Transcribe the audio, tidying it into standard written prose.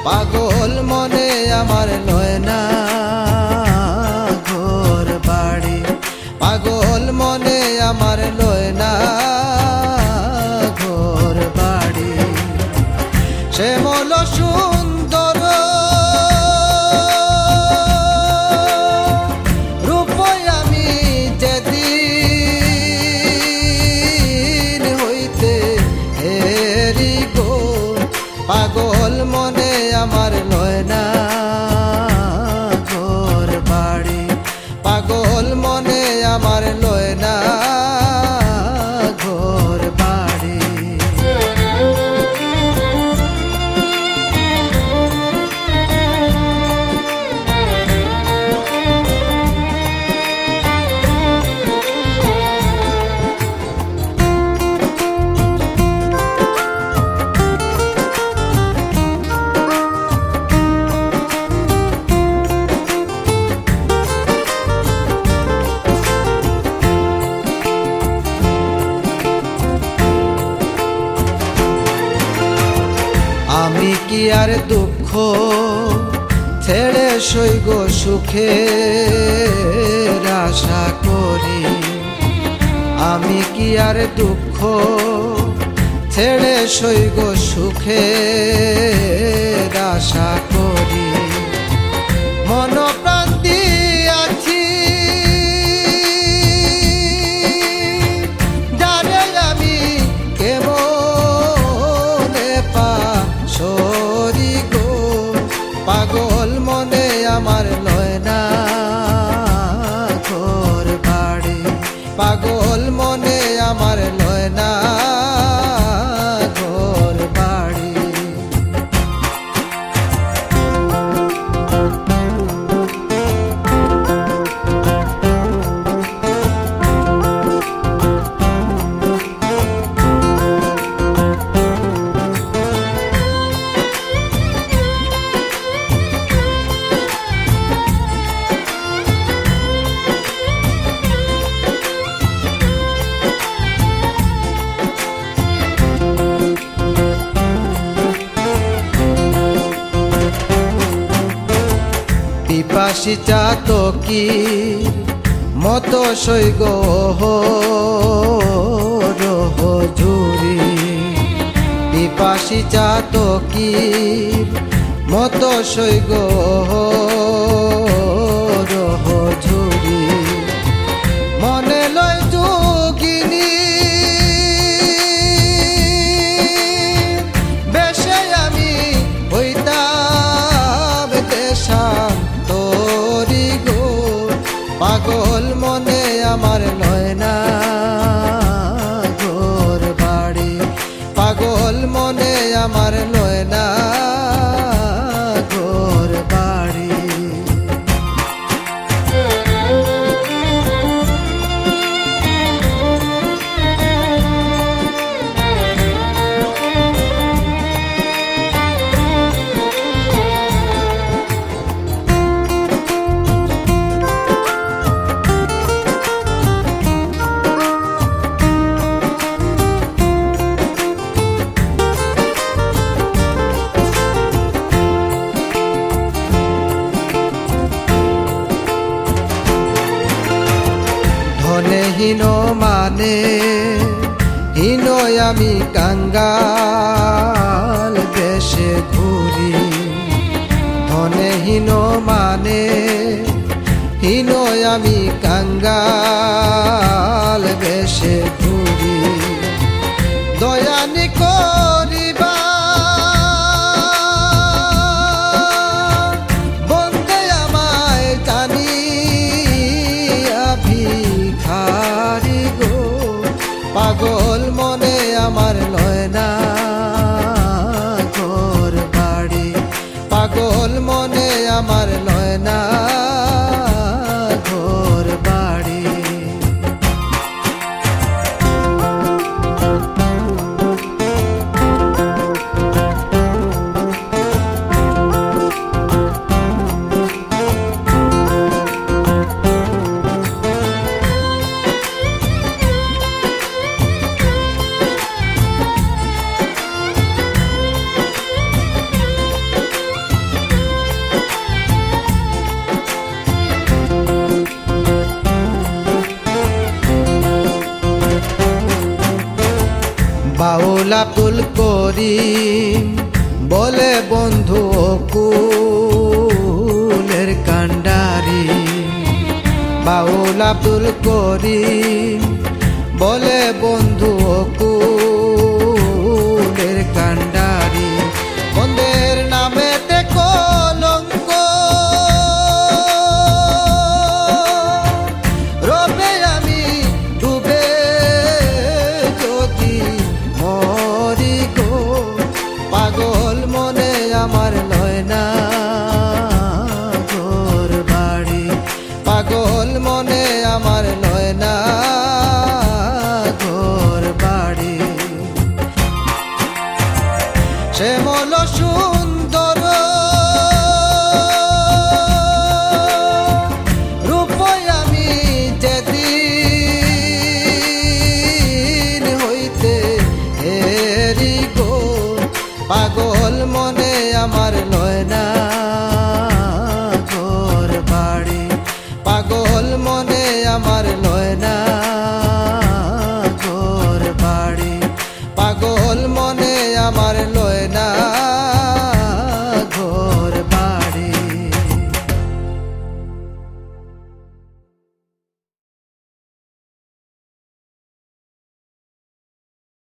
পাগল মনে আমার লয় না ঘর বাড়ি, পাগল মনে আমার লয় না ঘর বাড়ি। শ্যামল সুন্দর রূপই আমি যেদিন হইতে হেরি গো, পাগল মনে আমার লয় না ঘর বাড়ি, পাগল মনে আমার লয় না ঘর বাড়ি। আমি কি আর দুঃখ ছেড়ে সইগ সুখের আশা করি, আমি কি আর দুঃখ ছেড়ে সইগ সুখের আশা করি। মন প্রাণ দিয়াছি জানে আমি কেমনে পাশরি গো, পাগল মনে আমার লয় না ঘর বাড়ি, পাগল মনে আমার লয় না ঘর বাড়ি। পিপাসী চাতকীর মতো সইগ রহ ঝুরি, পিপাসী চাতকীর মতো সইগ রহ ঝুরি। মনে লয় যোগিনী বেশে আমি হইতাম দেশান্তরি গো, পাগল মনে আমার লয় না ঘর বাড়ি, পাগল মনে আমার লয় না ঘর বাড়ি। হীন মানে হীন আমি কাঙ্গাল বেশে ঘুরি, ধনে হীন মানে হীন আমি কাঙ্গাল বেশে ঘুরি। দয়ানি করিবা বন্দে আমায় জানিয়া ভিখারি গো, পাগল মনে আমার লয় না ঘর বাড়ি, পাগল মনে আমার লয় না ঘর বাড়ি। বাউল আব্দুল করিম বলে বন্ধু কুলের কান্ডারি। বাউল আব্দুল করিম বলে বন্ধু কুলের কান্ডারি। বন্ধের নামে কলঙ্ক রবে আমি ডুবে যদি মরি গো। পাগল মনে আমার লয় না ঘর বাড়ি। পাগল মনে আমার লয় না ঘর বাড়ি। শ্যামল সুন্দর রূপই আমি যেদিন হইতে হেরি গো। পাগল মনে